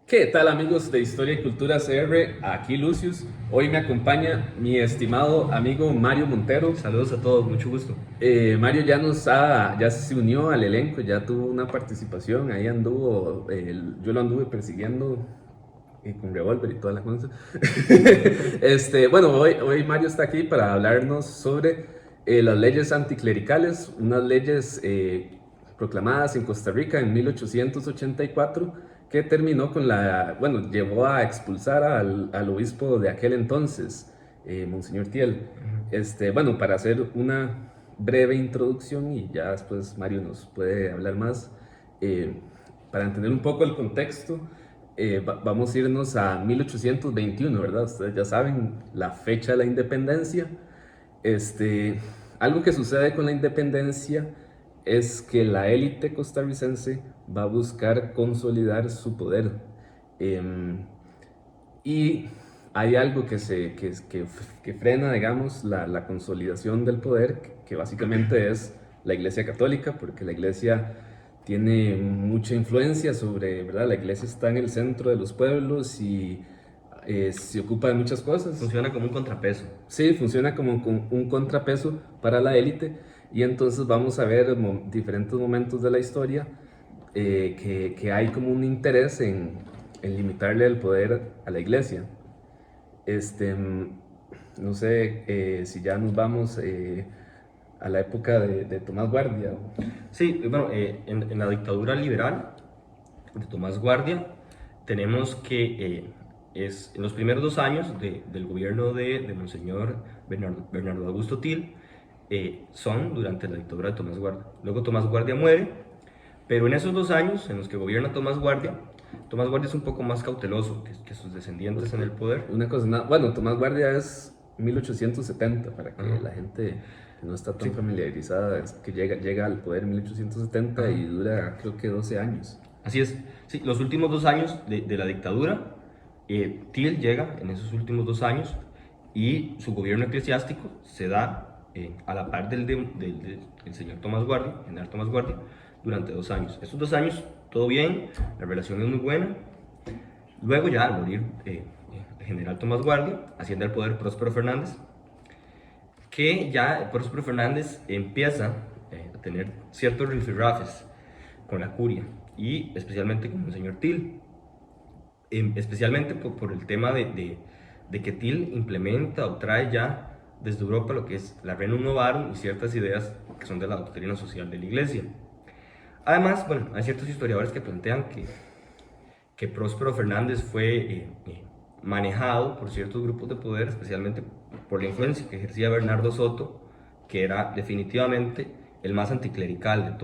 ¿Qué tal amigos de Historia y Cultura CR? Aquí Lucius. Hoy me acompaña mi estimado amigo Mario Montero. Saludos a todos, mucho gusto. Mario ya se unió al elenco, ya tuvo una participación, ahí anduvo, yo lo anduve persiguiendo con revólver y todas las cosas. Bueno, hoy Mario está aquí para hablarnos sobre las leyes anticlericales, unas leyes proclamadas en Costa Rica en 1884 que terminó con bueno, llevó a expulsar al obispo de aquel entonces, Monseñor Tiel. Bueno, para hacer una breve introducción y ya después Mario nos puede hablar más, para entender un poco el contexto, vamos a irnos a 1821, ¿verdad? Ustedes ya saben la fecha de la independencia. Este, Algo que sucede con la independencia es que la élite costarricense va a buscar consolidar su poder. Em, y hay algo que frena, digamos, la consolidación del poder, que básicamente es la Iglesia Católica, porque la Iglesia tiene mucha influencia sobre, ¿verdad? La Iglesia está en el centro de los pueblos y se ocupa de muchas cosas. Funciona como un contrapeso. Sí, funciona como un contrapeso para la élite y entonces vamos a ver diferentes momentos de la historia que hay como un interés en limitarle el poder a la iglesia. No sé si ya nos vamos a la época de Tomás Guardia. Sí, bueno, en la dictadura liberal de Tomás Guardia tenemos que en los primeros 2 años del gobierno de Monseñor Bernardo Augusto Til son durante la dictadura de Tomás Guardia. Luego Tomás Guardia muere, pero en esos 2 años en los que gobierna Tomás Guardia es un poco más cauteloso que sus descendientes en el poder. Una cosa, bueno, Tomás Guardia es 1870, para que la gente que no está tan familiarizada, es que llega al poder en 1870 y dura creo que 12 años. Así es, sí, los últimos 2 años de la dictadura, Thiel llega en esos últimos 2 años y su gobierno eclesiástico se da a la par del señor Tomás Guardia, general Tomás Guardia, durante 2 años. Estos 2 años, todo bien, la relación es muy buena. Luego ya al morir el general Tomás Guardia, asciende al poder Próspero Fernández, que ya Próspero Fernández empieza a tener ciertos rifirrafes con la curia y especialmente con el señor Til, especialmente por el tema de que Til implementa o trae ya desde Europa lo que es la Renum Novarum y ciertas ideas que son de la doctrina social de la Iglesia. Además, bueno, hay ciertos historiadores que plantean que Próspero Fernández fue manejado por ciertos grupos de poder, especialmente por la influencia que ejercía Bernardo Soto, que era definitivamente el más anticlerical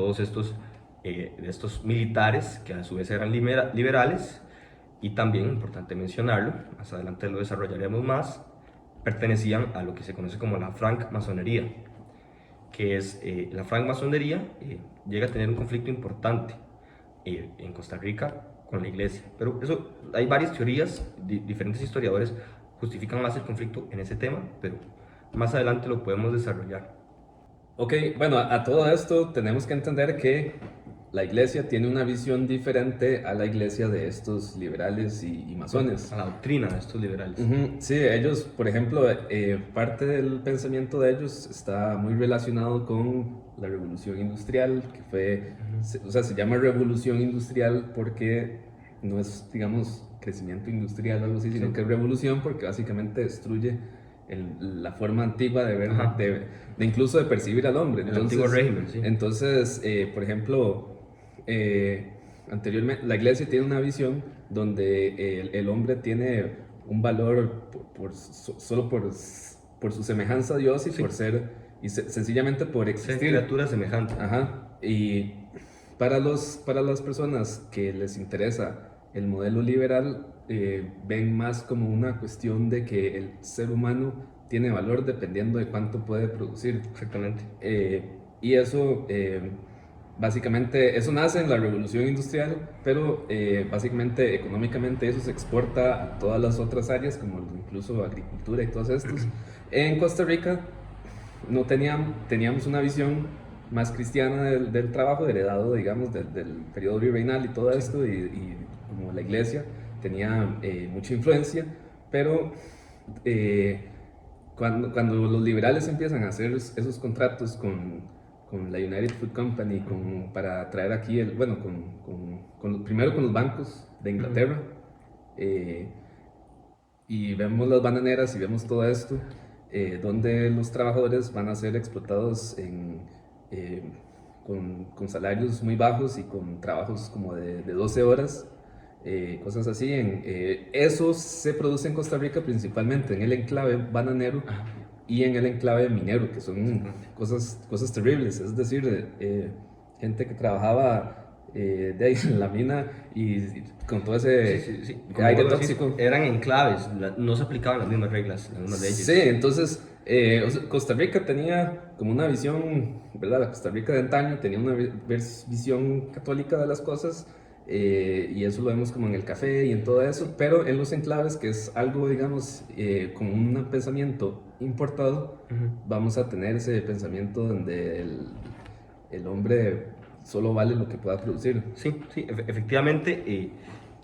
de estos militares, que a su vez eran liberales, y también, importante mencionarlo, más adelante lo desarrollaremos más, pertenecían a lo que se conoce como la francmasonería, que es la francmasonería llega a tener un conflicto importante en Costa Rica con la iglesia. Pero eso, hay varias teorías, diferentes historiadores justifican más el conflicto en ese tema, pero más adelante lo podemos desarrollar. Ok, bueno, a todo esto tenemos que entender que la iglesia tiene una visión diferente a la iglesia de estos liberales y masones. A la doctrina de estos liberales. Sí, ellos, por ejemplo, parte del pensamiento de ellos está muy relacionado con la revolución industrial, que fue, o sea, se llama revolución industrial porque no es, digamos, crecimiento industrial o algo así, sino que es revolución porque básicamente destruye la forma antigua de ver, de incluso de percibir al hombre. El antiguo régimen, sí. Entonces, por ejemplo, anteriormente, la iglesia tiene una visión donde el hombre tiene un valor solo por su semejanza a Dios y por ser, y sencillamente por existir. Ser criatura semejante. Ajá. Y para las personas que les interesa el modelo liberal, ven más como una cuestión de que el ser humano tiene valor dependiendo de cuánto puede producir. Exactamente. Y eso, básicamente, eso nace en la revolución industrial, pero básicamente económicamente eso se exporta a todas las otras áreas, como incluso agricultura y todos estos. En Costa Rica no teníamos una visión más cristiana del trabajo heredado, digamos, del periodo virreinal y todo esto, y como la iglesia tenía mucha influencia, pero cuando los liberales empiezan a hacer esos contratos con la United Fruit Company para traer aquí, bueno, primero con los bancos de Inglaterra, y vemos las bananeras y vemos todo esto, donde los trabajadores van a ser explotados con salarios muy bajos y con trabajos como de 12 horas, cosas así. Eso se produce en Costa Rica principalmente en el enclave bananero y en el enclave minero, que son cosas terribles. Es decir, gente que trabajaba de ahí en la mina y con todo ese aire tóxico. Eran enclaves, no se aplicaban las mismas reglas, las mismas leyes. Sí, entonces Costa Rica tenía como una visión, ¿verdad? La Costa Rica de antaño tenía una visión católica de las cosas, y eso lo vemos como en el café y en todo eso, pero en los enclaves, que es algo, digamos, con un pensamiento importado, vamos a tener ese pensamiento donde el hombre solo vale lo que pueda producir. Sí, efectivamente,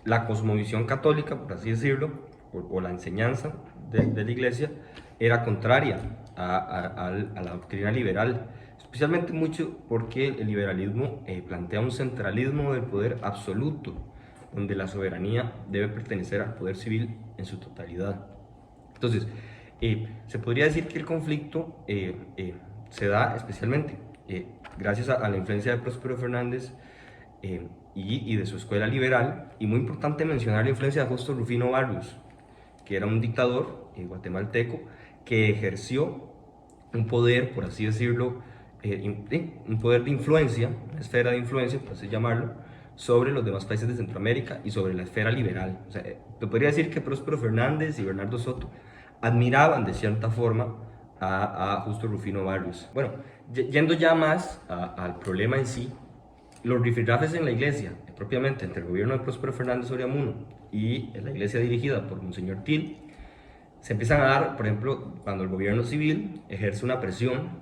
la cosmovisión católica, por así decirlo, o la enseñanza de la iglesia, era contraria a la doctrina liberal, especialmente mucho porque el liberalismo plantea un centralismo del poder absoluto, donde la soberanía debe pertenecer al poder civil en su totalidad. Entonces, se podría decir que el conflicto se da especialmente gracias a la influencia de Próspero Fernández y de su escuela liberal, y muy importante mencionar la influencia de Justo Rufino Barrios, que era un dictador guatemalteco que ejerció un poder, por así decirlo, un poder de influencia, una esfera de influencia, por así llamarlo, sobre los demás países de Centroamérica y sobre la esfera liberal. O sea, te podría decir que Próspero Fernández y Bernardo Soto admiraban de cierta forma a Justo Rufino Barrios. Bueno, yendo ya más al problema en sí, los rifirrafes en la iglesia, propiamente entre el gobierno de Próspero Fernández Oriamuno y la iglesia dirigida por Monseñor Til, se empiezan a dar, por ejemplo, cuando el gobierno civil ejerce una presión,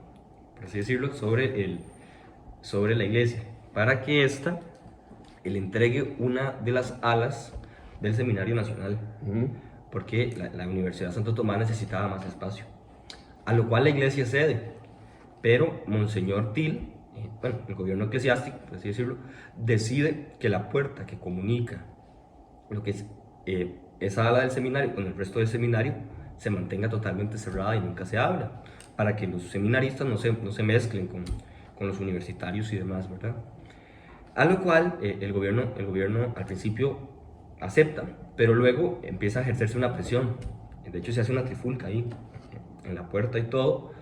por así decirlo, sobre la iglesia, para que ésta le entregue una de las alas del Seminario Nacional, porque la Universidad Santo Tomás necesitaba más espacio, a lo cual la iglesia cede, pero Monseñor Til, bueno, el gobierno eclesiástico, por así decirlo, decide que la puerta que comunica lo que es esa ala del seminario con el resto del seminario se mantenga totalmente cerrada y nunca se abra, para que los seminaristas no se mezclen con los universitarios y demás, ¿verdad? A lo cual el gobierno al principio acepta, pero luego empieza a ejercerse una presión. De hecho, se hace una trifulca ahí en la puerta y todo,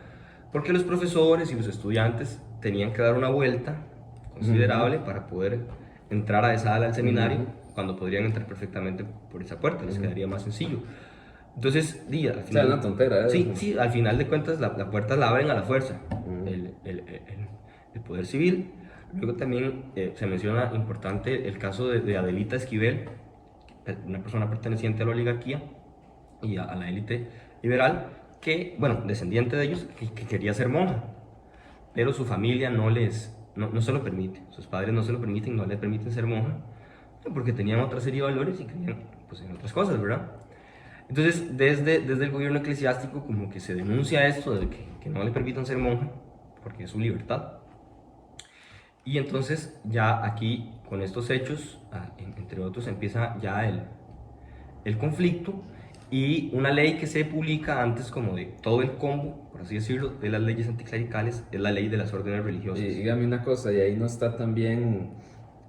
porque los profesores y los estudiantes tenían que dar una vuelta considerable para poder entrar a esa ala del seminario, cuando podrían entrar perfectamente por esa puerta, les quedaría más sencillo. Entonces, al final, una tontera, sí, al final de cuentas la puerta la abren a la fuerza, el poder civil. Luego también se menciona importante el caso de Adelita Esquivel, una persona perteneciente a la oligarquía y a la élite liberal, que, bueno, descendiente de ellos, que quería ser monja, pero su familia no se lo permite, sus padres no se lo permiten, no le permiten ser monja, porque tenían otra serie de valores y creían pues, en otras cosas, ¿verdad? Entonces, desde el gobierno eclesiástico como que se denuncia esto de que no le permitan ser monja, porque es su libertad. Y entonces ya aquí, con estos hechos, entre otros, empieza ya el conflicto, y una ley que se publica antes como de todo el combo, por así decirlo, de las leyes anticlericales, es la ley de las órdenes religiosas. Y dígame una cosa, y ahí no está también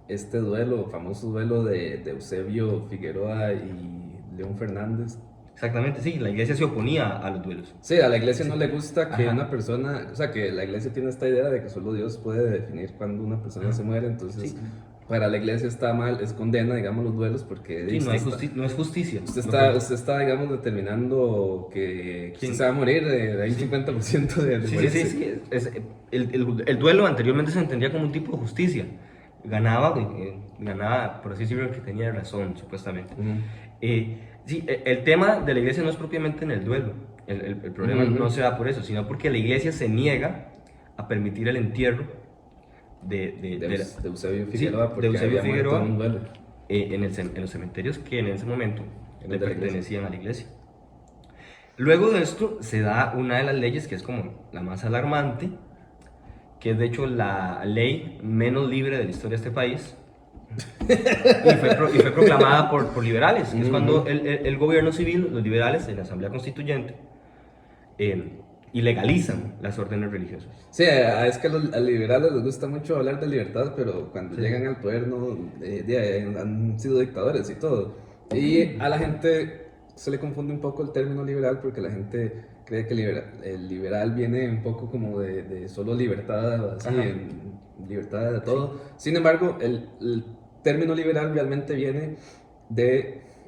este duelo, famoso duelo de Eusebio Figueroa y León Fernández. Exactamente, sí, la iglesia se oponía a los duelos. Sí, a la iglesia no le gusta que una persona, o sea, que la iglesia tiene esta idea de que solo Dios puede definir cuando una persona se muere, entonces para la iglesia está mal, es condena, digamos, los duelos, porque sí, no es justicia. Usted está, digamos, determinando que se va a morir, hay un 50% de morirse. Sí. El duelo anteriormente se entendía como un tipo de justicia. Ganaba, por así decirlo, el que tenía razón, supuestamente. Sí, el tema de la iglesia no es propiamente en el duelo. El problema no se da por eso, sino porque la iglesia se niega a permitir el entierro de Eusebio Figueroa, porque de Eusebio había Figueroa, muerto en un duelo. en los cementerios que en ese momento le de la iglesia. pertenecían a la iglesia. Luego de esto se da una de las leyes que es como la más alarmante, que es de hecho la ley menos libre de la historia de este país, y fue proclamada por liberales, que es cuando el gobierno civil, los liberales en la Asamblea Constituyente, ilegalizan las órdenes religiosas. Sí, es que a los liberales les gusta mucho hablar de libertad, pero cuando llegan al poder no, han sido dictadores y todo. Y a la gente se le confunde un poco el término liberal porque la gente cree que el liberal viene un poco como de solo libertad, así, libertad de todo. Sin embargo, el término liberal realmente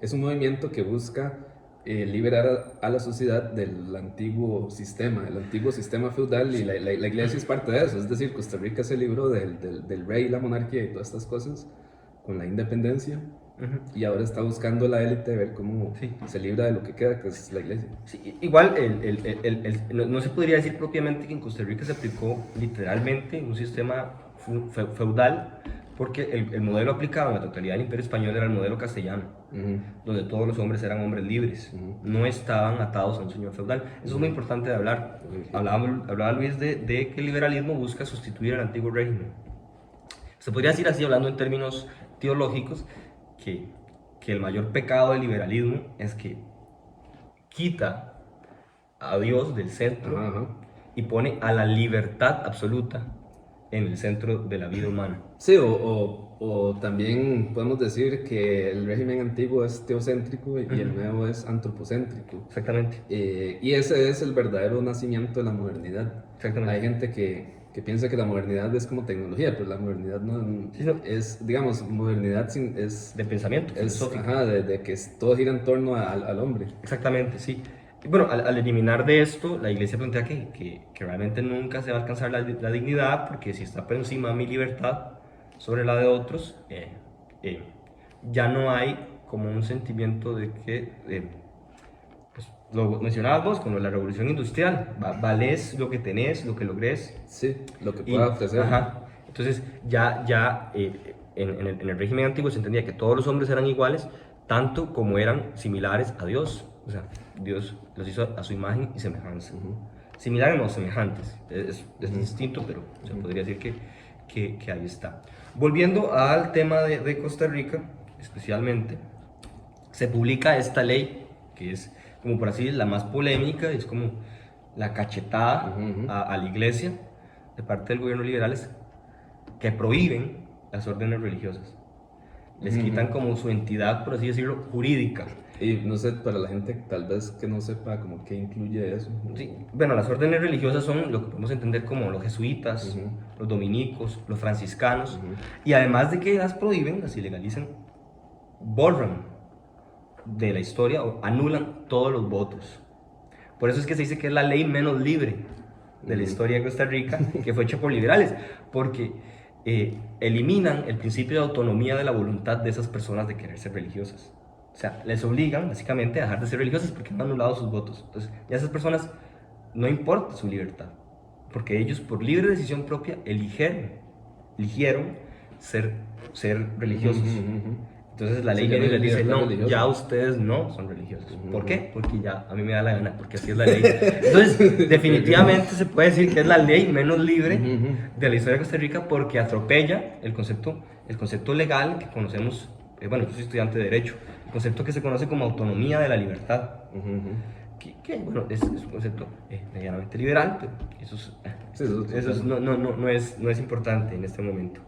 es un movimiento que busca liberar a la sociedad del antiguo sistema, el antiguo sistema feudal, y la iglesia es parte de eso. Es decir, Costa Rica se libró del rey, la monarquía y todas estas cosas con la independencia, y ahora está buscando la élite ver cómo se libra de lo que queda, que es la iglesia. Sí, igual, no se podría decir propiamente que en Costa Rica se aplicó literalmente un sistema feudal, porque el modelo aplicado en la totalidad del Imperio Español era el modelo castellano, donde todos los hombres eran hombres libres, no estaban atados a un señor feudal. Eso es muy importante de hablar. Hablaba Luis de que el liberalismo busca sustituir al antiguo régimen. Se podría decir así, hablando en términos teológicos, que el mayor pecado del liberalismo es que quita a Dios del centro y pone a la libertad absoluta en el centro de la vida humana. Sí, o también podemos decir que el régimen antiguo es teocéntrico y el nuevo es antropocéntrico. Exactamente. Y ese es el verdadero nacimiento de la modernidad. Exactamente. Hay gente que piensa que la modernidad es como tecnología, pero la modernidad no. Es, digamos, modernidad es... De pensamiento, filosófico. De que todo gira en torno al hombre. Exactamente, sí. Y bueno, al eliminar de esto, la iglesia plantea que realmente nunca se va a alcanzar la dignidad, porque si está por encima de mi libertad sobre la de otros, ya no hay como un sentimiento de que, pues, lo mencionabas vos, como la revolución industrial, valés lo que tenés, lo que logres. Sí, lo que pueda ofrecer. Entonces, en el régimen antiguo se entendía que todos los hombres eran iguales, tanto como eran similares a Dios. O sea, Dios los hizo a su imagen y semejanza. Similares no, semejantes. Es distinto, pero se podría decir que ahí está. Volviendo al tema de Costa Rica, especialmente, se publica esta ley, que es, como por así decirlo, la más polémica, es como la cachetada a la iglesia de parte del gobierno liberales, que prohíben las órdenes religiosas. Les quitan como su entidad, por así decirlo, jurídica. Y no sé, para la gente tal vez que no sepa como qué incluye eso. Sí, bueno, las órdenes religiosas son lo que podemos entender como los jesuitas, los dominicos, los franciscanos, y además de que las prohíben, las ilegalizan, borran de la historia o anulan todos los votos. Por eso es que se dice que es la ley menos libre de la historia de Costa Rica, que fue hecha por liberales, porque eliminan el principio de autonomía de la voluntad de esas personas de querer ser religiosas. O sea, les obligan básicamente a dejar de ser religiosas porque han anulado sus votos. Entonces, ya a esas personas no importa su libertad, porque ellos por libre decisión propia eligieron ser religiosos. Entonces la ley viene y les dice, no, ya ustedes no son religiosos. ¿Por qué? Porque ya a mí me da la gana, porque así es la ley. Entonces, definitivamente se puede decir que es la ley menos libre de la historia de Costa Rica, porque atropella el concepto legal que conocemos. Bueno, yo soy estudiante de Derecho, el concepto que se conoce como autonomía de la libertad. Que bueno, es un concepto medianamente liberal, pero eso no es importante en este momento.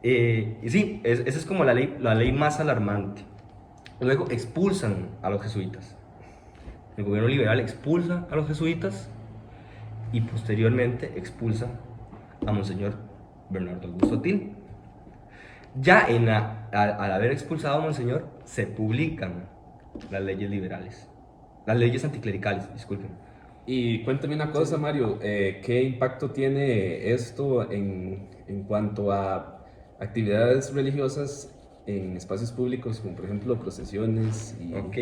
Y sí, esa es como la ley más alarmante. Luego expulsan a los jesuitas. El gobierno liberal expulsa a los jesuitas y posteriormente expulsa a Monseñor Bernardo Augusto Til. Ya al haber expulsado a Monseñor, se publican las leyes liberales, las leyes anticlericales, disculpen. Y cuéntame una cosa, Mario, ¿qué impacto tiene esto en cuanto a actividades religiosas en espacios públicos, como por ejemplo procesiones? Ok,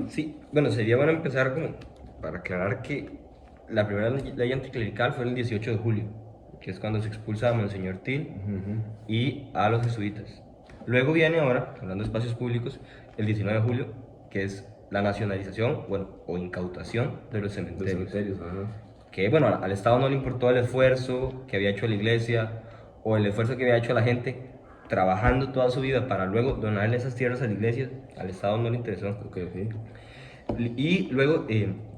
sí, bueno, sería bueno empezar como para aclarar que la primera ley anticlerical fue el 18 de julio, que es cuando se expulsa a Monseñor Til y a los jesuitas. Luego viene ahora, hablando de espacios públicos, el 19 de julio, que es la nacionalización, bueno, o incautación de los Los cementerios. cementerios, ajá. Que, bueno, al Estado no le importó el esfuerzo que había hecho la iglesia o el esfuerzo que había hecho la gente trabajando toda su vida para luego donarle esas tierras a la iglesia, al Estado no le interesó. Ok, ok. Y luego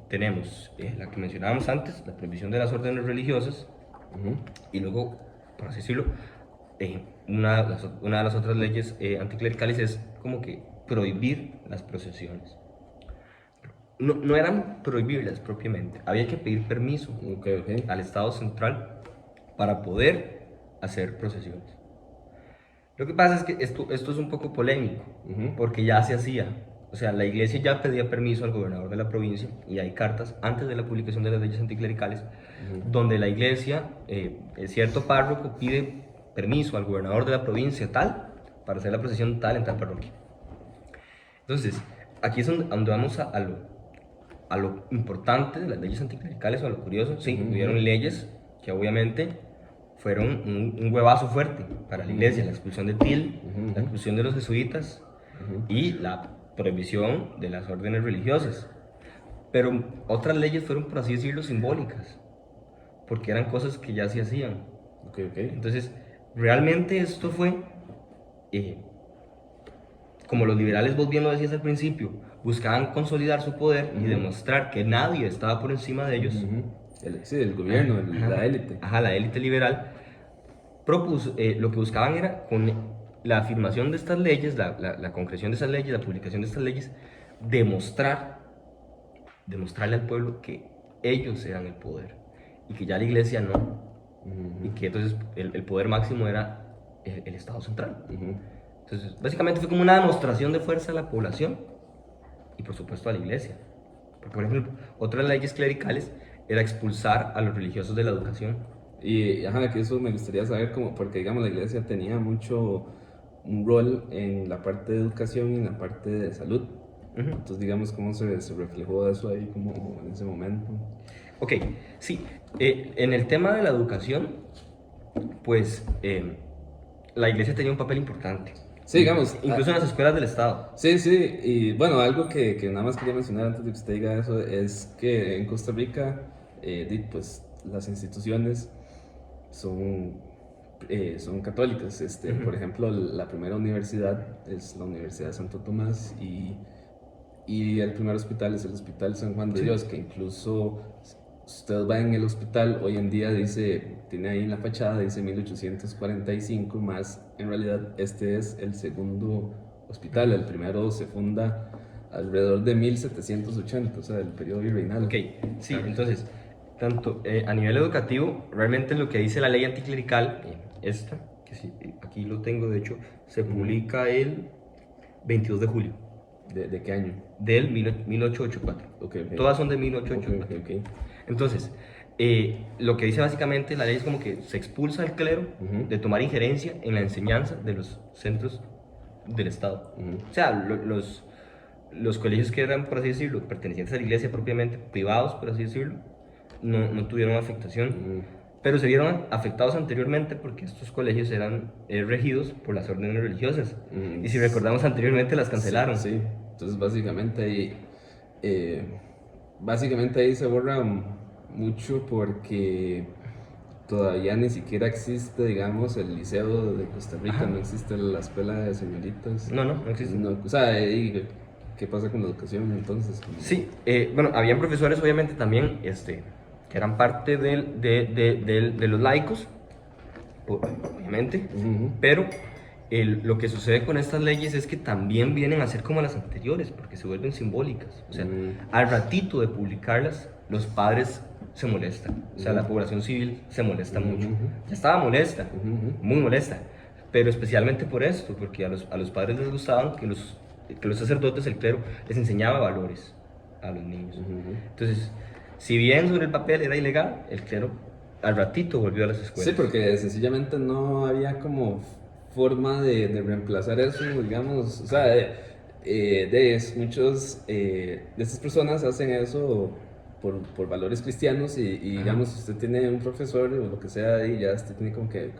tenemos la que mencionábamos antes, la prohibición de las órdenes religiosas, Ujú. y luego, por así decirlo, una de las otras leyes anticlericales es como que prohibir las procesiones. No, no eran prohibirlas propiamente, había que pedir permiso Ok, ok. al Estado central para poder hacer procesiones. Lo que pasa es que esto es un poco polémico, Ujú. porque ya se hacía. O sea, la iglesia ya pedía permiso al gobernador de la provincia y hay cartas antes de la publicación de las leyes anticlericales donde la iglesia, cierto párroco pide permiso al gobernador de la provincia tal para hacer la procesión tal en tal parroquia. Entonces, aquí es donde vamos a lo importante de las leyes anticlericales o a lo curioso. Sí, Ujú. hubieron leyes que obviamente fueron un huevazo fuerte para la iglesia, la expulsión de Til, la expulsión de los jesuitas y la prohibición de las órdenes religiosas. Pero otras leyes fueron, por así decirlo, simbólicas, porque eran cosas que ya se hacían. Ok, ok. Entonces, realmente esto fue, eh, como los liberales, vos bien lo decías al principio, buscaban consolidar su poder y demostrar que nadie estaba por encima de ellos. Ujú. Sí, el gobierno, la élite. Ajá, la élite liberal propuso, lo que buscaban era con la afirmación de estas leyes, la concreción de esas leyes, la publicación de estas leyes, demostrarle al pueblo que ellos eran el poder y que ya la iglesia no, y que entonces el poder máximo era el Estado central. Ujú. Entonces, básicamente fue como una demostración de fuerza a la población y por supuesto a la iglesia. Porque, por ejemplo, otras leyes clericales era expulsar a los religiosos de la educación. Y ajá, que eso me gustaría saber como, porque digamos la iglesia tenía mucho un rol en la parte de educación y en la parte de salud. Entonces digamos cómo se reflejó eso ahí como en ese momento. Ok, sí, en el tema de la educación, pues la iglesia tenía un papel importante. Sí, digamos. Incluso en las escuelas del Estado. Sí, sí, y bueno, algo que nada más quería mencionar antes de que usted diga eso es que en Costa Rica, pues las instituciones son, son católicas. Por ejemplo, la primera universidad es la Universidad de Santo Tomás y el primer hospital es el Hospital San Juan de Sí. Dios, que incluso usted va en el hospital, hoy en día tiene ahí en la fachada, dice 1845, más en realidad este es el segundo hospital, el primero se funda alrededor de 1780, o sea, del periodo virreinal. Ok, sí, entonces, tanto a nivel educativo, realmente lo que dice la ley anticlerical, esta, que sí, aquí lo tengo, de hecho, se publica el 22 de julio ¿De qué año? del 1884. Ok, ok. Todas son de Ok, 1884. ok, ok. Entonces, lo que dice básicamente la ley es como que se expulsa al clero de tomar injerencia en la enseñanza de los centros del Estado. O sea, los colegios que eran, por así decirlo, pertenecientes a la iglesia propiamente, privados, por así decirlo, no tuvieron afectación. Pero se vieron afectados anteriormente porque estos colegios eran regidos por las órdenes religiosas. Y si recordamos anteriormente, las cancelaron. Sí, sí. Entonces básicamente ahí se borra mucho porque todavía ni siquiera existe, digamos, el liceo de Costa Rica, Ajá. no existe la escuela de señoritas. No existe. No, o sea, ¿qué pasa con la educación entonces? Sí, bueno, habían profesores obviamente también que eran parte de los laicos, obviamente, pero lo que sucede con estas leyes es que también vienen a ser como las anteriores, porque se vuelven simbólicas. O sea, al ratito de publicarlas, los padres se molestan, o sea, la población civil se molesta mucho. Ya estaba molesta, muy molesta, pero especialmente por esto, porque a los padres les gustaban que los sacerdotes, el clero, les enseñaba valores a los niños. Entonces, si bien sobre el papel era ilegal, el clero al ratito volvió a las escuelas. Sí, porque sencillamente no había como forma de reemplazar eso, digamos, o sea, muchos de estas personas hacen eso por valores cristianos y digamos, usted tiene un profesor o lo que sea y ya usted tiene como que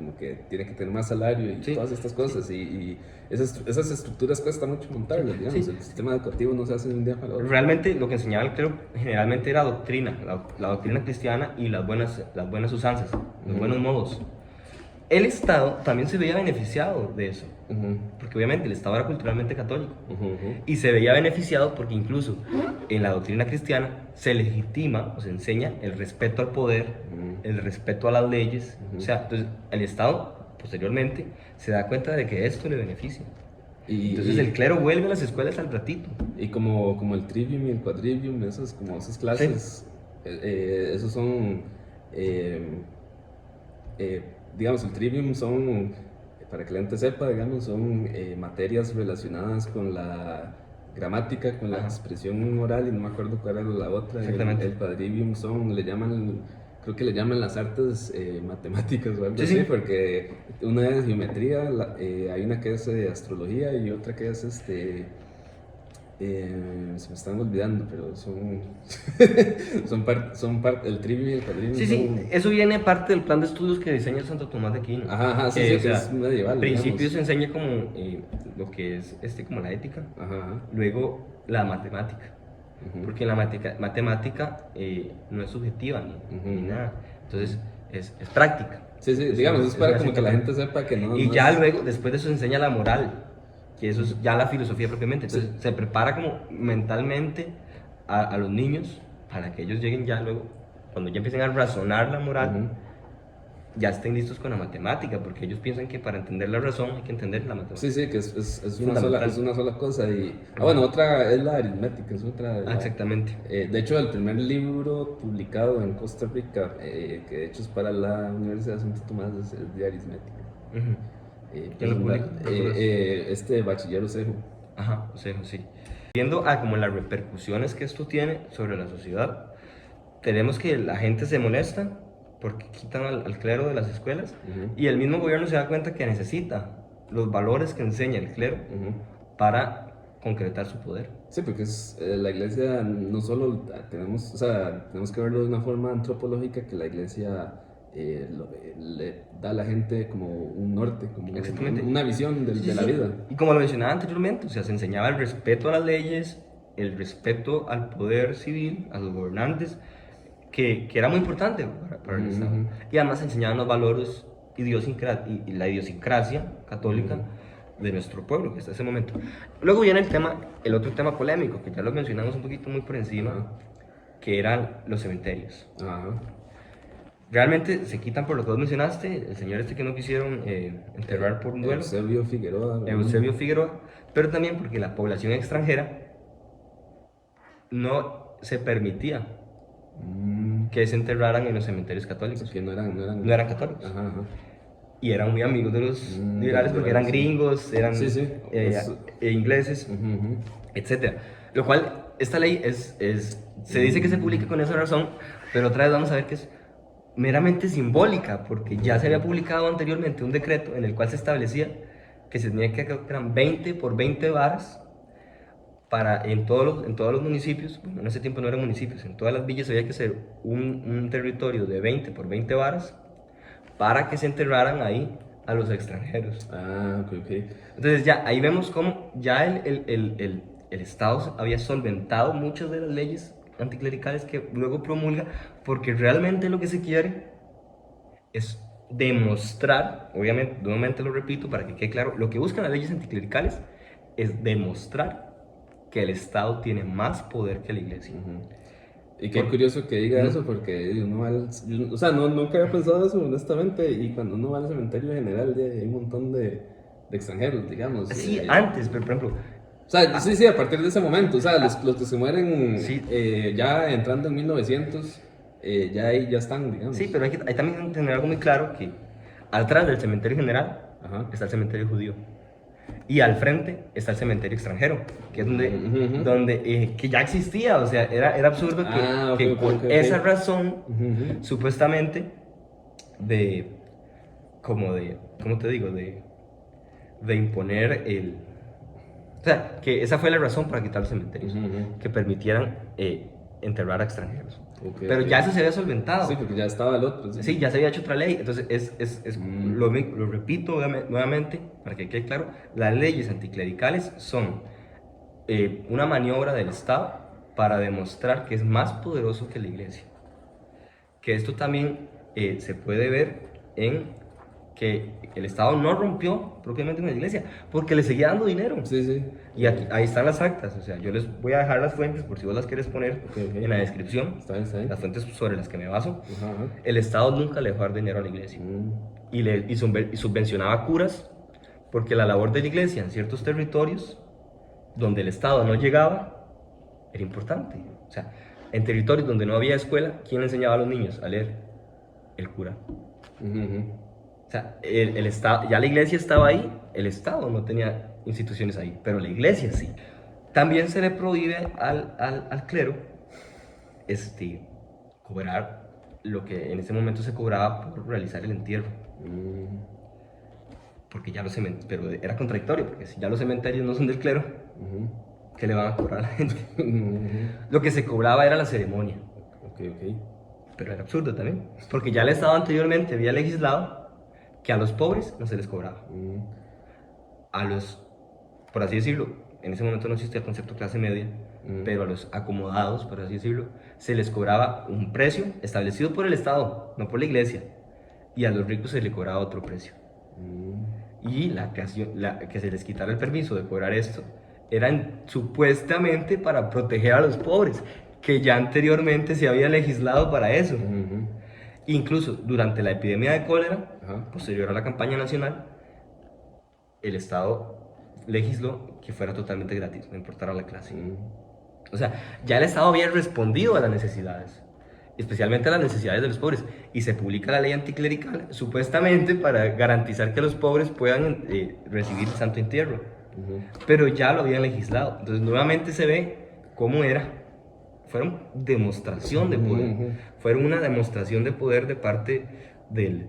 tiene que tener más salario y Sí, todas estas cosas y esas estructuras cuesta mucho montarlas, digamos, sí. el sistema educativo no se hace de un día para otro. Realmente lo que enseñaba el clero generalmente era doctrina, la doctrina cristiana y las buenas usanzas, los buenos modos. El Estado también se veía beneficiado de eso, porque obviamente el Estado era culturalmente católico y se veía beneficiado porque incluso en la doctrina cristiana se legitima o se enseña el respeto al poder, el respeto a las leyes, o sea, entonces el Estado posteriormente se da cuenta de que esto le beneficia. Entonces el clero vuelve a las escuelas al ratito. Y como el trivium y el quadrivium, como esas clases, esos son, digamos, el trivium son, para que la gente sepa, digamos, son materias relacionadas con la gramática, con la expresión oral, y no me acuerdo cuál era la otra. Exactamente. El quadrivium creo que le llaman las artes matemáticas o algo así, sí. porque una es geometría, hay una que es astrología y otra que es se me están olvidando, pero son parte, el trivium y el quadrivium Sí, eso viene parte del plan de estudios que diseña Santo Tomás de Aquino. sí, o que sea, es medieval, principio digamos. se enseña como lo que es como la ética, luego la matemática, porque la matemática no es subjetiva ni nada, entonces es práctica. Sí, digamos, es para como que la gente sepa que no. Y no ya es... luego, después de eso se enseña la moral, que eso es ya la filosofía propiamente. Entonces se prepara como mentalmente a los niños para que ellos lleguen ya luego, cuando ya empiecen a razonar la moral, ya estén listos con la matemática, porque ellos piensan que para entender la razón hay que entender la matemática. Sí, que es una sola cosa. Bueno, otra es la aritmética, es otra. Exactamente. De hecho, el primer libro publicado en Costa Rica, que de hecho es para la Universidad de Santo Tomás, es de aritmética. ¿Quién lo publicó? Bachiller Osejo. Ajá, Osejo, sí. Viendo a como las repercusiones que esto tiene sobre la sociedad, tenemos que la gente se molesta porque quitan al clero de las escuelas y el mismo gobierno se da cuenta que necesita los valores que enseña el clero para concretar su poder. Sí, porque la iglesia no solo tenemos que verlo de una forma antropológica, que la iglesia le da a la gente como un norte, como una visión de la vida. Y como lo mencionaba anteriormente, o sea, se enseñaba el respeto a las leyes, el respeto al poder civil, a los gobernantes, que era muy importante para el Estado. Y además se enseñaban los valores y la idiosincrasia católica de nuestro pueblo, que hasta ese momento. Luego viene el otro tema polémico, que ya lo mencionamos un poquito muy por encima, que eran los cementerios. Realmente se quitan por lo que vos mencionaste, el señor que no quisieron enterrar por un duelo. Eusebio Figueroa, pero también porque la población extranjera no se permitía que se enterraran en los cementerios católicos. Que no eran católicos. Y eran muy amigos de los liberales porque eran gringos, eran ingleses, etc. Lo cual, esta ley se dice que se publica con esa razón, pero otra vez vamos a ver que es meramente simbólica, porque ya se había publicado anteriormente un decreto en el cual se establecía que se tenía que eran 20 por 20 varas en todos los municipios. Bueno, en ese tiempo no eran municipios, en todas las villas había que ser un territorio de 20 por 20 varas para que se enterraran ahí a los extranjeros. Ok. Entonces ya ahí vemos cómo ya el Estado había solventado muchas de las leyes anticlericales que luego promulga, porque realmente lo que se quiere es demostrar, obviamente, nuevamente lo repito para que quede claro, lo que buscan las leyes anticlericales es demostrar que el Estado tiene más poder que la iglesia. Y qué curioso que diga eso, porque uno va nunca había pensado eso, honestamente, y cuando uno va al cementerio general hay un montón de extranjeros, digamos. Sí, antes, pero por ejemplo... sí, a partir de ese momento, los que se mueren ya entrando en 1900, ya ahí ya están, digamos. Sí, pero hay también tener algo muy claro, que atrás del cementerio general está el cementerio judío. Y al frente está el cementerio extranjero, que es donde que ya existía, o sea, era absurdo que por esa razón, supuestamente, ¿cómo te digo? De imponer o sea, que esa fue la razón para quitar los cementerios, que permitieran enterrar a extranjeros. Okay, Pero ok. ya eso se había solventado. Sí, porque ya estaba el otro. Sí, ya se había hecho otra ley. Entonces, lo repito nuevamente para que quede claro, las leyes anticlericales son una maniobra del Estado para demostrar que es más poderoso que la iglesia. Que esto también se puede ver en que el Estado no rompió propiamente con la iglesia, porque le seguía dando dinero. Sí, sí. Y aquí, ahí están las actas, o sea, yo les voy a dejar las fuentes por si vos las quieres poner Ok, ok. en la descripción, Está bien, está bien. las fuentes sobre las que me baso. Ajá, ajá. El Estado nunca le dejó dar dinero a la iglesia y subvencionaba curas, porque la labor de la iglesia en ciertos territorios donde el Estado no llegaba era importante. O sea, en territorios donde no había escuela, ¿quién le enseñaba a los niños a leer? El cura. O sea, el Estado, ya la iglesia estaba ahí, el Estado no tenía instituciones ahí, pero la iglesia sí. También se le prohíbe al clero cobrar lo que en ese momento se cobraba por realizar el entierro. Porque ya los cementerios, pero era contradictorio, porque si ya los cementerios no son del clero, ¿qué le van a cobrar a la gente? Lo que se cobraba era la ceremonia. Ok, ok. Pero era absurdo también, porque ya el Estado anteriormente había legislado que a los pobres no se les cobraba. A los, por así decirlo, en ese momento no existía el concepto clase media, pero a los acomodados, por así decirlo, se les cobraba un precio establecido por el Estado, no por la iglesia, y a los ricos se les cobraba otro precio. Y que se les quitara el permiso de cobrar esto eran supuestamente para proteger a los pobres, que ya anteriormente se había legislado para eso. Incluso durante la epidemia de cólera, posterior a la campaña nacional, el Estado legisló que fuera totalmente gratis, no importara la clase. O sea, ya el Estado había respondido a las necesidades, especialmente a las necesidades de los pobres, y se publica la ley anticlerical supuestamente para garantizar que los pobres puedan recibir el santo entierro. Pero ya lo habían legislado. Entonces nuevamente se ve cómo era. Fueron demostración de poder. Fueron una demostración de poder de parte del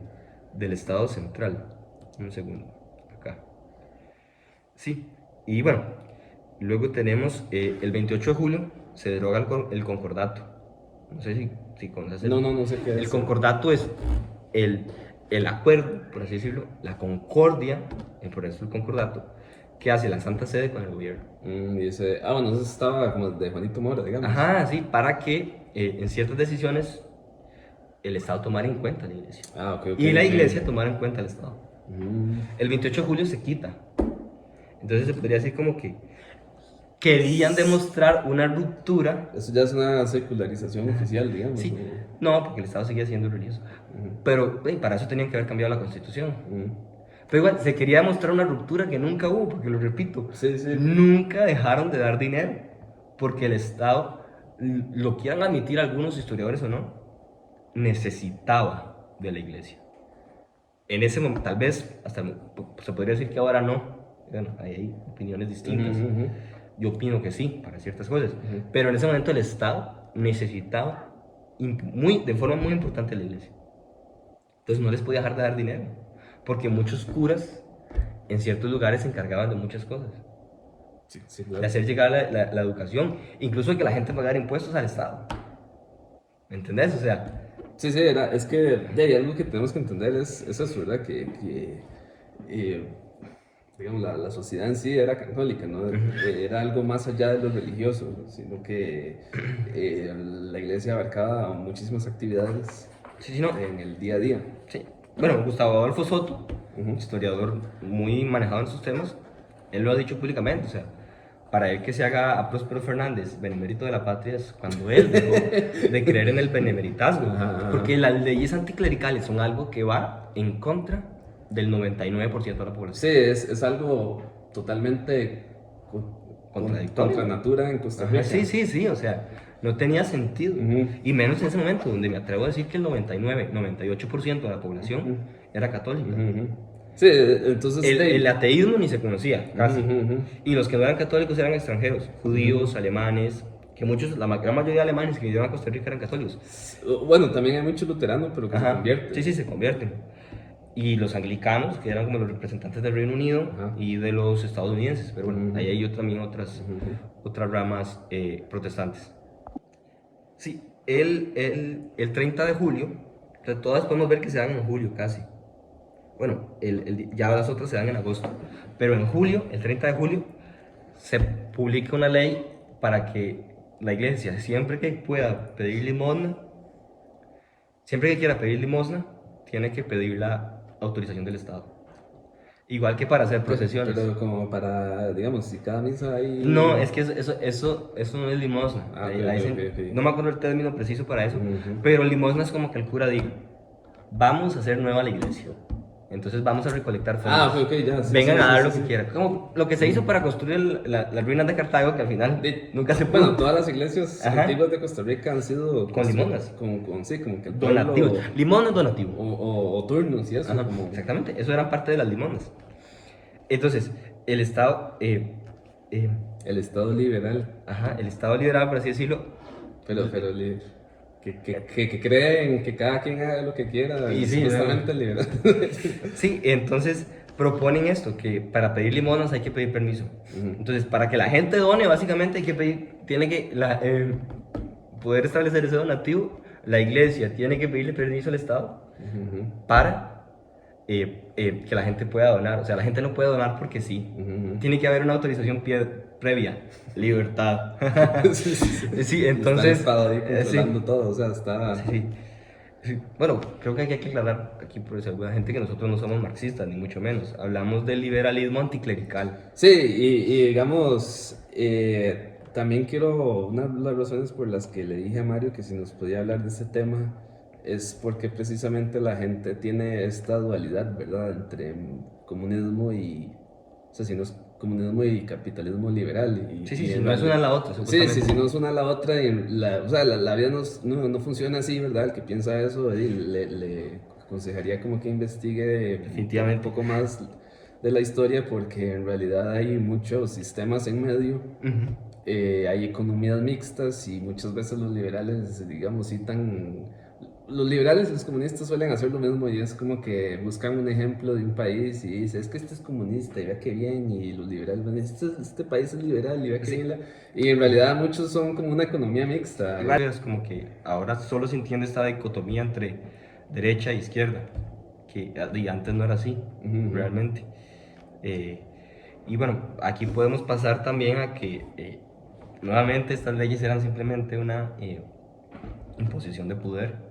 Estado central. Un segundo, acá. Sí, y bueno, luego tenemos el 28 de julio se deroga el concordato. No sé si conoces No sé qué es. El concordato es el acuerdo, por así decirlo, la concordia, por eso el concordato, que hace la Santa Sede con el gobierno. Y ese, bueno, eso estaba como de Juanito Mora, digamos. Ajá, sí, para que en ciertas decisiones el Estado tomara en cuenta a la iglesia. Ok, Y la iglesia tomara en cuenta al Estado. El 28 de julio se quita. Entonces se podría decir como que querían demostrar una ruptura. Eso ya es una secularización oficial, digamos. Sí, no, porque el Estado seguía siendo religioso. Pero para eso tenían que haber cambiado la constitución. Pero igual, se quería demostrar una ruptura que nunca hubo, porque lo repito, nunca dejaron de dar dinero, porque el Estado, lo quieran admitir algunos historiadores o no, necesitaba de la iglesia. En ese momento, tal vez, hasta se podría decir que ahora no. Bueno, hay opiniones distintas. Yo opino que sí, para ciertas cosas. Pero en ese momento el Estado necesitaba de forma muy importante a la iglesia. Entonces no les podía dejar de dar dinero, porque muchos curas en ciertos lugares se encargaban de muchas cosas. Sí, claro. De hacer llegar la educación, incluso de que la gente pagara impuestos al Estado. ¿Me entendés? O sea... Sí, es que hay algo que tenemos que entender es eso, ¿verdad? Que digamos, la sociedad en sí era católica, ¿no? Era algo más allá de lo religioso, sino que la iglesia abarcaba muchísimas actividades en el día a día. Sí. Bueno, Gustavo Adolfo Soto, historiador muy manejado en sus temas, él lo ha dicho públicamente, o sea, para él que se haga a Próspero Fernández benemérito de la patria es cuando él dejó de creer en el benemeritasmo, porque las leyes anticlericales son algo que va en contra del 99% de la población. Sí, es algo totalmente contradictorio. Contra natura en Costa Rica. Sí, o sea, no tenía sentido. Y menos en ese momento, donde me atrevo a decir que el 98% de la población era católica. Sí, entonces... El ateísmo ni se conocía, casi. Y los que no eran católicos eran extranjeros, judíos, alemanes, que muchos, la gran mayoría de alemanes que vivían a Costa Rica eran católicos. Bueno, también hay muchos luteranos, pero que se convierten. Sí, se convierten. Y los anglicanos, que eran como los representantes del Reino Unido y de los estadounidenses. Pero bueno, ahí hay también otras ramas protestantes. Sí, el 30 de julio, o sea, todas podemos ver que se dan en julio casi. Bueno, ya las otras se dan en agosto. Pero en julio, el 30 de julio, se publica una ley para que la iglesia, siempre que pueda pedir limosna, siempre que quiera pedir limosna, tiene que pedir la autorización del Estado. Igual que para hacer procesiones. Pero como para, digamos, si cada misa hay... No, es que eso no es limosna. Ah, ok, Ahí ok. no me acuerdo el término preciso para eso, Ujú. pero limosna es como que el cura diga, vamos a hacer nueva la iglesia. Entonces vamos a recolectar fondos. Ah, ok, ya. Sí, Vengan sí, a dar sí, lo sí, que sí. quieran. Como lo que se hizo para construir las ruinas de Cartago, que al final nunca se pudo. Bueno, todas las iglesias Ajá. antiguas de Costa Rica han sido... Con limonas. Sí, como que el Donativos. pueblo... Limón es donativo. O turnos y eso, Ajá, como... exactamente. Eso era parte de las limonas. Entonces, el Estado... El Estado liberal. ajá, el Estado liberal, por así decirlo. Pero que creen que cada quien haga lo que quiera, Y sí, supuestamente liberal. Sí, entonces proponen esto, que para pedir limonas hay que pedir permiso. Ujú. Entonces, para que la gente done, básicamente tiene que poder establecer ese donativo, la iglesia tiene que pedirle permiso al Estado Ujú, para que la gente pueda donar. O sea, la gente no puede donar porque sí. ujú. Tiene que haber una autorización previa. Libertad. Sí, sí, sí. Sí, Está el entonces... Estado ahí sí. controlando todo, o sea, está... Sí, sí. Bueno, creo que hay que aclarar aquí por si alguna gente que nosotros no somos marxistas, ni mucho menos. Hablamos del liberalismo anticlerical. Sí, y digamos, también quiero, una de las razones por las que le dije a Mario que si nos podía hablar de este tema es porque precisamente la gente tiene esta dualidad, ¿verdad? Entre comunismo y, o sea, si no es comunismo y capitalismo liberal. Sí, Y sí, en no es una a realidad- la otra, Sí, sí, supuestamente. sí, no es una a la otra, y o sea, la vida no funciona así, ¿verdad? El que piensa eso, le aconsejaría como que investigue un Definitivamente. poco más de la historia porque en realidad hay muchos sistemas en medio, Ujú. hay economías mixtas y muchas veces los liberales, digamos, citan... Los liberales y los comunistas suelen hacer lo mismo y es como que buscan un ejemplo de un país y dicen, es que este es comunista y vea qué bien, y los liberales van, este país es liberal y vea qué Sí. bien. Y en realidad muchos son como una economía mixta. Claro, es como que ahora solo se entiende esta dicotomía entre derecha e izquierda, que antes no era así, Ujú. realmente. Eh, y bueno, aquí podemos pasar también a que nuevamente estas leyes eran simplemente una imposición de poder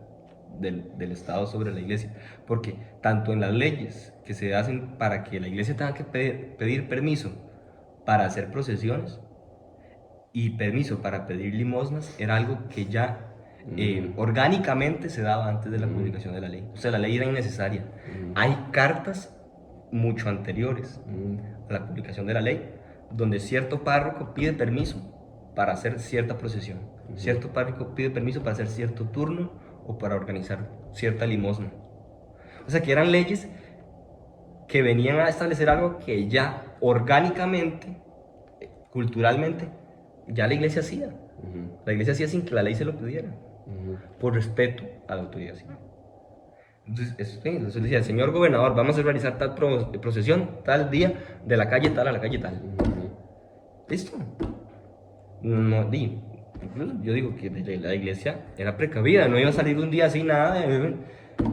del Estado sobre la iglesia, porque tanto en las leyes que se hacen para que la iglesia tenga que pedir permiso para hacer procesiones, y permiso para pedir limosnas era algo que ya orgánicamente se daba antes de la publicación de la ley. O sea, la ley era innecesaria. Hay cartas mucho anteriores a la publicación de la ley donde cierto párroco pide permiso para hacer cierta procesión. Cierto párroco pide permiso para hacer cierto turno o para organizar cierta limosna. O sea, que eran leyes que venían a establecer algo que ya orgánicamente, culturalmente, ya la iglesia hacía. La iglesia hacía sin que la ley se lo pidiera, por respeto a la autoridad civil. Entonces decía, señor gobernador, vamos a realizar tal procesión, tal día, de la calle tal a la calle tal. Listo. No, incluso yo digo que la iglesia era precavida, no iba a salir un día así nada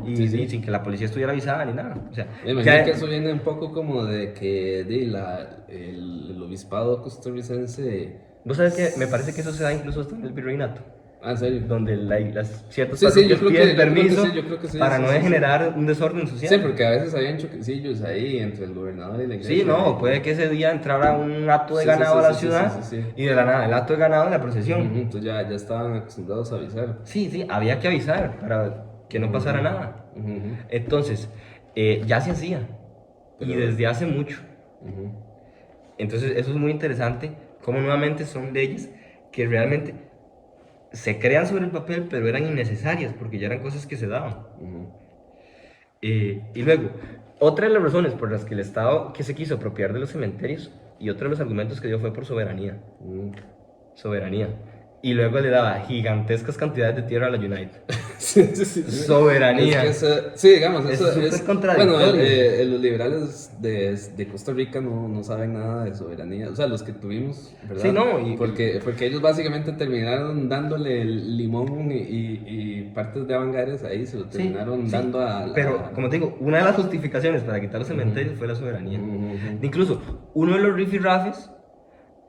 y Sí. sin que la policía estuviera avisada ni nada. O sea, Me imagino que eso viene un poco como de que el obispado costarricense... vos sabes que me parece que eso se da incluso hasta en el virreinato, Ah, ¿en serio? donde las ciertas Sí, sí, yo parroquias creo piden que- yo creo que permiso sí, yo creo que sí, para sí, no sí, sí. generar un desorden social. Sí, porque a veces habían choquecillos ahí entre el gobernador y la iglesia. Sí, no, puede que ese día entrara un acto de Sí, ganado sí, a la sí, sí, ciudad sí, sí, sí. y de la nada el acto de ganado en la procesión. Entonces ya estaban acostumbrados a avisar. Sí, había que avisar para que no pasara nada. Entonces, ya se hacía y Pero- desde hace mucho. Entonces, eso es muy interesante, como nuevamente son leyes que realmente se crean sobre el papel, pero eran innecesarias porque ya eran cosas que se daban. Y luego, otra de las razones por las que el Estado que se quiso apropiar de los cementerios y otro de los argumentos que dio fue por soberanía. Soberanía. Y luego le daba gigantescas cantidades de tierra a la United. Sí, sí, sí. Soberanía. Es que sí, digamos, Es eso súper es. contradictorio. Bueno, los liberales de Costa Rica no saben nada de soberanía. O sea, los que tuvimos, Sí, ¿verdad? no, Porque ellos básicamente terminaron dándole el limón y partes de Avangares ahí se lo sí, terminaron sí, dando pero como te digo, una de las justificaciones para quitar los cementerios fue la soberanía. Ujú. Incluso, uno de los rifirrafes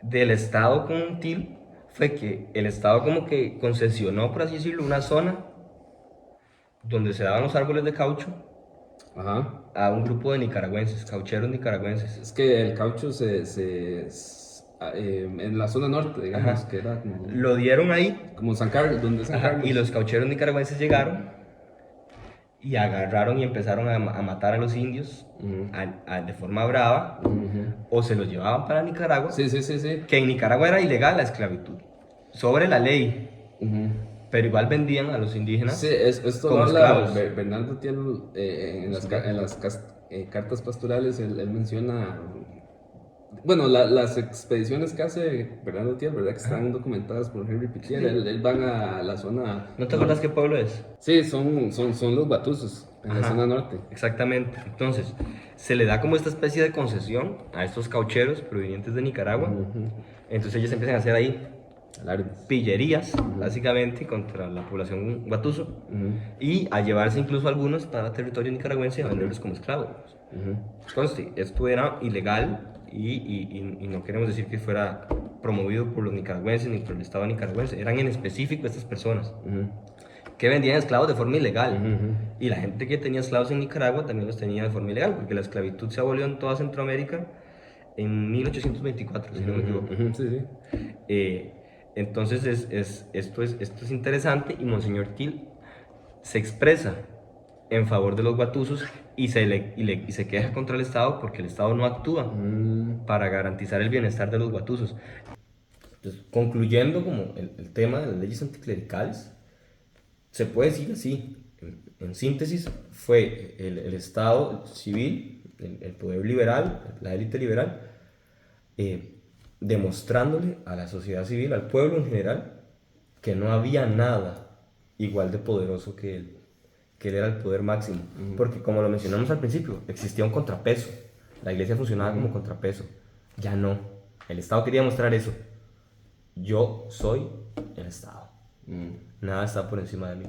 del Estado con TIL fue que el Estado como que concesionó, por así decirlo, una zona donde se daban los árboles de caucho Ajá. a un grupo de nicaragüenses, caucheros nicaragüenses. Es que el caucho en la zona norte, digamos, Ajá. que era Lo dieron ahí, como San Carlos, donde es San ajá, y Carlos. los caucheros nicaragüenses llegaron y agarraron y empezaron a matar a los indios Ujú. de forma brava, Ujú. o se los llevaban para Nicaragua, Sí, sí, sí, sí. que en Nicaragua era ilegal la esclavitud, sobre la ley, Ujú. pero igual vendían a los Sí, indígenas esto lo como habla esclavos. Bernardo Tiel En su libro. en las cartas pastorales, él menciona, bueno, las expediciones que hace Bernardo Tiel, ¿verdad? Que Ajá. están documentadas por Henry Sí, Pitier, sí. él van a la zona ¿No te acuerdas norte. qué pueblo es? Sí, son los Batuzos, en la zona Ajá, norte. exactamente. Entonces, se le da como esta especie de concesión a estos caucheros provenientes de Nicaragua. Ujú. Entonces ellos empiezan a hacer ahí Alardes. pillerías, básicamente, contra la población batuso Ujú. y a llevarse incluso algunos para territorio nicaragüense a venderlos como esclavos. Ujú. Conste, esto era ilegal y no queremos decir que fuera promovido por los nicaragüenses ni por el Estado nicaragüense. Eran en específico estas personas Ujú. que vendían esclavos de forma ilegal. Ujú. Y la gente que tenía esclavos en Nicaragua también los tenía de forma ilegal, porque la esclavitud se abolió en toda Centroamérica en 1824, si no me equivoco. Ujú. Sí, sí. Eh, entonces esto es interesante y Monseñor Til se expresa en favor de los guatusos y se queja contra el Estado porque el Estado no actúa Mm. para garantizar el bienestar de los guatusos. Entonces, concluyendo como el tema de las leyes anticlericales, se puede decir así, en síntesis, fue el Estado civil, el poder liberal, la élite liberal, eh, demostrándole a la sociedad civil, al pueblo en general, que no había nada igual de poderoso que él era el poder máximo. Porque como lo mencionamos al principio, existía un contrapeso. La iglesia funcionaba como contrapeso. Ya no. El Estado quería mostrar eso. Yo soy el Estado. Nada está por encima de mí.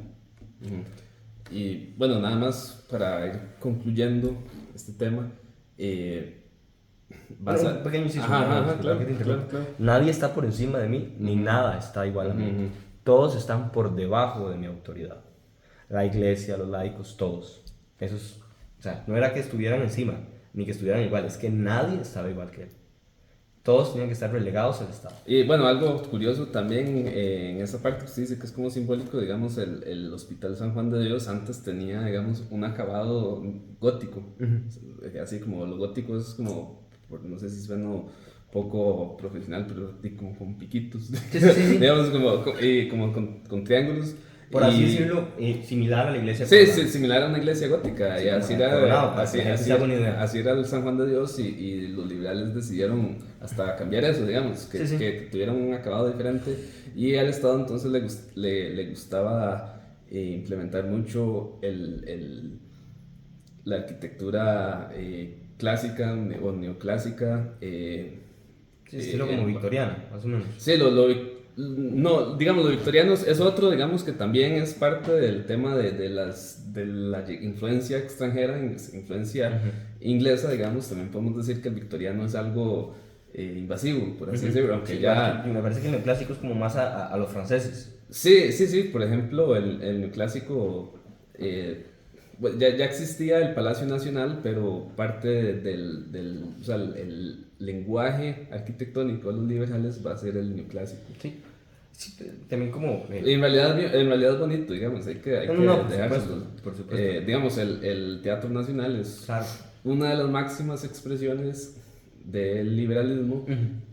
Y bueno, nada más para ir concluyendo este tema. Vas Un a... pequeño inciso, Ajá, ajá, ajá, disculpa claro, que te interrumpa. claro. Nadie está por encima de mí, ni nada está igual a mí. Todos están por debajo de mi autoridad. La iglesia, los laicos, todos. O sea, no era que estuvieran encima, ni que estuvieran igual, es que nadie estaba igual que él. Todos tenían que estar relegados al Estado. Y bueno, algo curioso también en esa parte que usted dice que es como simbólico, digamos, el Hospital San Juan de Dios antes tenía, digamos, un acabado gótico. Así como los góticos es como, no sé si suena poco profesional, pero como con piquitos. Sí, sí, sí. Digamos, como con triángulos. Por así decirlo, similar a la iglesia. Sí, sí, similar a una iglesia gótica. Sí, y como así la Coronado, era, para que la gente se haga una idea. así era el San Juan de Dios y los liberales decidieron hasta cambiar eso, digamos, Sí, sí. que tuvieran un acabado diferente. Y al Estado entonces le gustaba implementar mucho la arquitectura clásica o neoclásica. Sí, estilo como victoriano, más o menos. Sí, no, digamos, lo victoriano es otro, digamos que también es parte del tema de la influencia extranjera, influencia inglesa, digamos, también podemos decir que el victoriano es algo invasivo, por así decirlo, aunque Sí, ya... me parece que el neoclásico es como más a los franceses. Sí, sí, sí, por ejemplo, el neoclásico, bueno, ya existía el Palacio Nacional, pero parte o sea, el lenguaje arquitectónico de los liberales va a ser el neoclásico. Sí, sí, también como... En realidad es bonito, digamos, hay que dejárselo. por supuesto. Digamos, el Teatro Nacional es Claro. una de las máximas expresiones del liberalismo.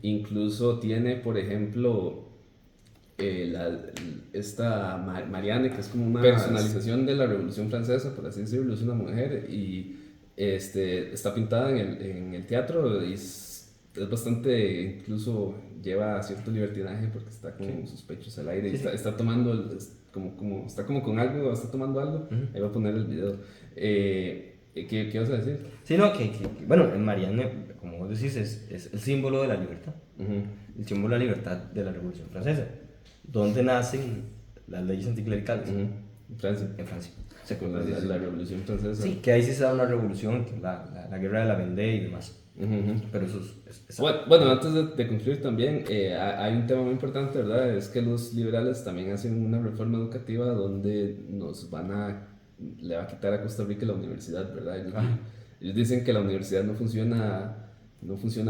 Incluso tiene, por ejemplo, esta Marianne, que es como una personalización de la Revolución Francesa, por así decirlo, es una mujer y está pintada en el teatro y es bastante, incluso lleva cierto libertinaje porque está con sus pechos al aire y está tomando, está como con algo, está tomando algo. Ahí va a poner el video. ¿Qué vas a decir? Sí, no, bueno, en Marianne, como vos decís, es el símbolo de la libertad. El símbolo de la libertad de la Revolución Francesa. ¿Dónde nacen las leyes anticlericales? En Francia. En Francia. Con la Revolución Francesa. Sí, que ahí sí se da una revolución, la guerra de la Vendée y demás. Pero eso es bueno, antes de concluir también, hay un tema muy importante, ¿verdad? Es que los liberales también hacen una reforma educativa donde le va a quitar a Costa Rica la universidad, ¿verdad? Ellos dicen que la universidad no funciona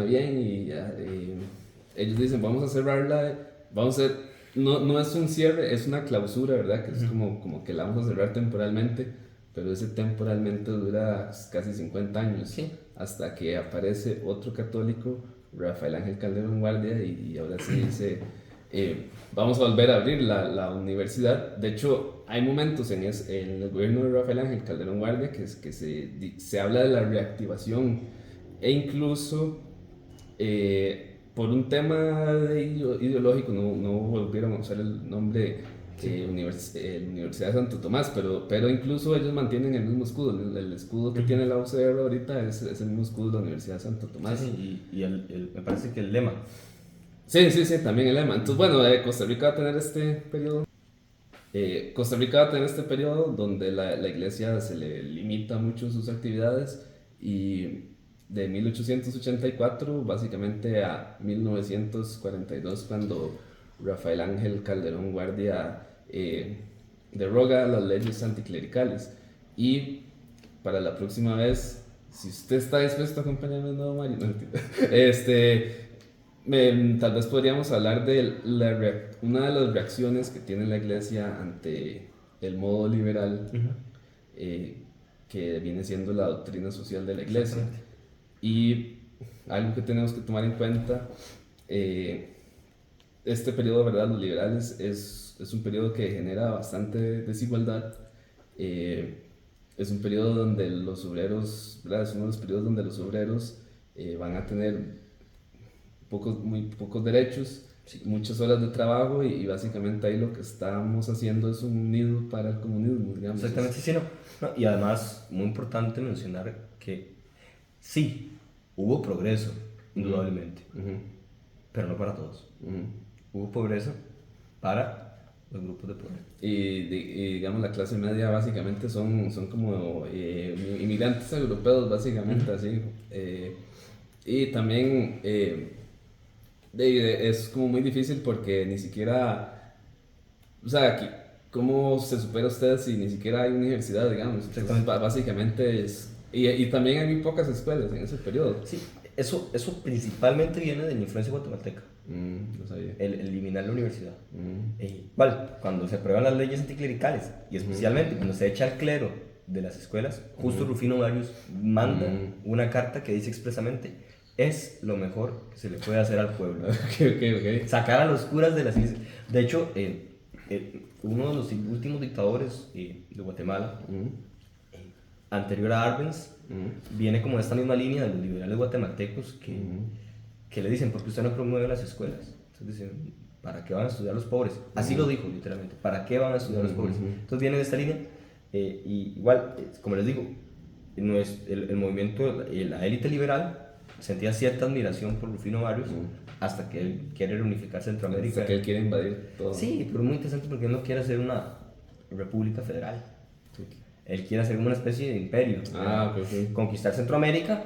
bien y ellos dicen, vamos a cerrarla, no es un cierre, es una clausura, ¿verdad? Que es como que la vamos a cerrar temporalmente, pero ese temporalmente dura casi 50 años. Sí. Hasta que aparece otro católico, Rafael Ángel Calderón Guardia, y ahora sí dice, vamos a volver a abrir la universidad. De hecho, hay momentos en el gobierno de Rafael Ángel Calderón Guardia que se habla de la reactivación e incluso por un tema ideológico no volvieron a usar el nombre Universidad de Santo Tomás, pero incluso ellos mantienen el mismo escudo. El escudo que tiene la UCR ahorita es el mismo escudo de la Universidad de Santo Tomás. Sí, y me parece que el lema. Sí, también el lema. Entonces, bueno, Costa Rica va a tener este periodo. Costa Rica va a tener este periodo donde la iglesia se le limita mucho sus actividades y de 1884 básicamente a 1942 cuando Rafael Ángel Calderón Guardia deroga las leyes anticlericales. Y para la próxima vez, si usted está dispuesto a acompañarme, no, Mario, no, tal vez podríamos hablar de una de las reacciones que tiene la iglesia ante el modo liberal, que viene siendo la doctrina social de la iglesia. Y algo que tenemos que tomar en cuenta, este periodo, ¿verdad? Los liberales es un periodo que genera bastante desigualdad. Es un periodo donde los obreros, ¿verdad? Es uno de los periodos donde los obreros van a tener muy pocos derechos, muchas horas de trabajo y básicamente ahí lo que estamos haciendo es un nido para el comunismo, digamos. Exactamente, sí, no. Y además, muy importante mencionar que sí, hubo progreso, indudablemente, pero no para todos. Hubo progreso para los grupos de poder. Y digamos, la clase media básicamente son como inmigrantes europeos, básicamente, así. Y también es como muy difícil porque ni siquiera, o sea, ¿cómo se supera usted si ni siquiera hay universidad, digamos? Entonces, básicamente es, y también hay muy pocas escuelas en ese periodo. Sí, eso principalmente viene de la influencia guatemalteca. No sabía. El eliminar la universidad. Igual, cuando se aprueban las leyes anticlericales, y especialmente cuando se echa al clero de las escuelas, justo Rufino Barrios manda una carta que dice expresamente: es lo mejor que se le puede hacer al pueblo. Okay. Sacar a los curas de las iglesias. De hecho, uno de los últimos dictadores de Guatemala, anterior a Arbenz, viene como de esta misma línea de los liberales guatemaltecos que le dicen: ¿por qué usted no promueve las escuelas? Entonces dicen: ¿para qué van a estudiar los pobres? Así lo dijo literalmente: ¿para qué van a estudiar los pobres? Entonces viene de esta línea. Y igual, como les digo, el movimiento, la élite liberal sentía cierta admiración por Rufino Barrios hasta que él quiere reunificar Centroamérica. Hasta que él quiere invadir todo. Sí, pero es muy interesante porque él no quiere hacer una república federal. Él quiere hacer una especie de imperio. Okay. Conquistar Centroamérica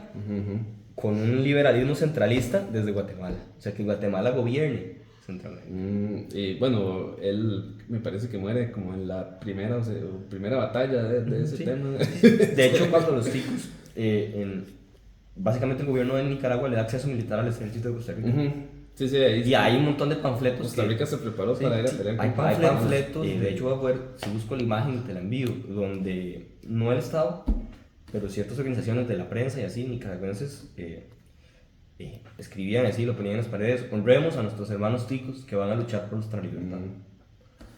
con un liberalismo centralista desde Guatemala. O sea, que Guatemala gobierne Centroamérica. Y bueno, él me parece que muere como en la primera batalla de ese tema. De hecho, cuando los ticos, básicamente el gobierno de Nicaragua le da acceso militar al ejército de Costa Rica. Sí, ahí y hay un montón de panfletos. Costa Rica se preparó para ir a pelear. Hay panfletos, de hecho voy a poder, si busco la imagen te la envío, donde no el Estado, pero ciertas organizaciones de la prensa y así, nicaragüenses, escribían así, lo ponían en las paredes: honremos a nuestros hermanos ticos que van a luchar por nuestra libertad.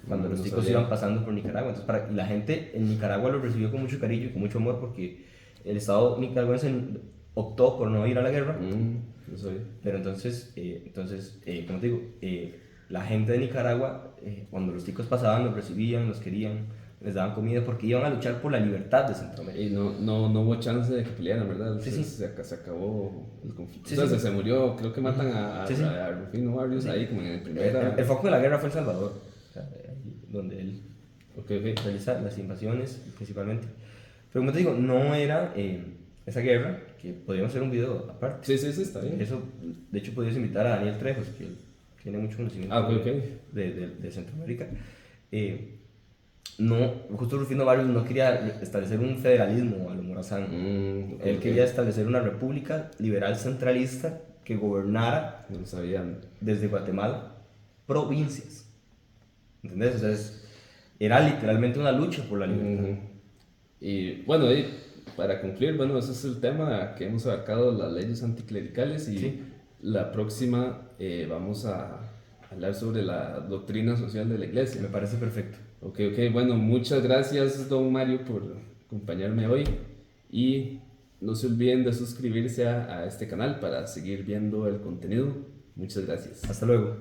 Cuando los ticos iban pasando por Nicaragua. Entonces, y la gente en Nicaragua lo recibió con mucho cariño y con mucho amor porque el Estado nicaragüense optó por no ir a la guerra No soy. Pero entonces, como te digo, la gente de Nicaragua, cuando los ticos pasaban, los recibían, los querían, les daban comida porque iban a luchar por la libertad de Centroamérica. Y no hubo chance de que pelearan, ¿verdad? Sí, sí. Se acabó el conflicto. Sí, Entonces sí. se murió, creo que matan a, Sí, sí. a Rufino Barrios Sí. ahí como en el primera... El foco de la guerra fue El Salvador, o sea, ahí donde él Ok, ok. realiza las invasiones principalmente. Pero como te digo, no era esa guerra, que podríamos hacer un video aparte. Sí, sí, sí, está bien. Eso, de hecho, podrías invitar a Daniel Trejos, que él tiene mucho conocimiento Ah, ok, ok. de Centroamérica. No, justo Rufino Barrios no quería establecer un federalismo a lo Morazán. Ok, Él ok. quería establecer una república liberal centralista que gobernara No lo sabían. desde Guatemala provincias. ¿Entendés? O sea, era literalmente una lucha por la libertad. Ujú. Y bueno, y para concluir, bueno, ese es el tema que hemos abarcado, las leyes anticlericales, y Sí. la próxima vamos a hablar sobre la doctrina social de la iglesia. Me parece perfecto. Ok, ok, bueno, muchas gracias, don Mario, por acompañarme hoy, y no se olviden de suscribirse a este canal para seguir viendo el contenido. Muchas gracias. Hasta luego.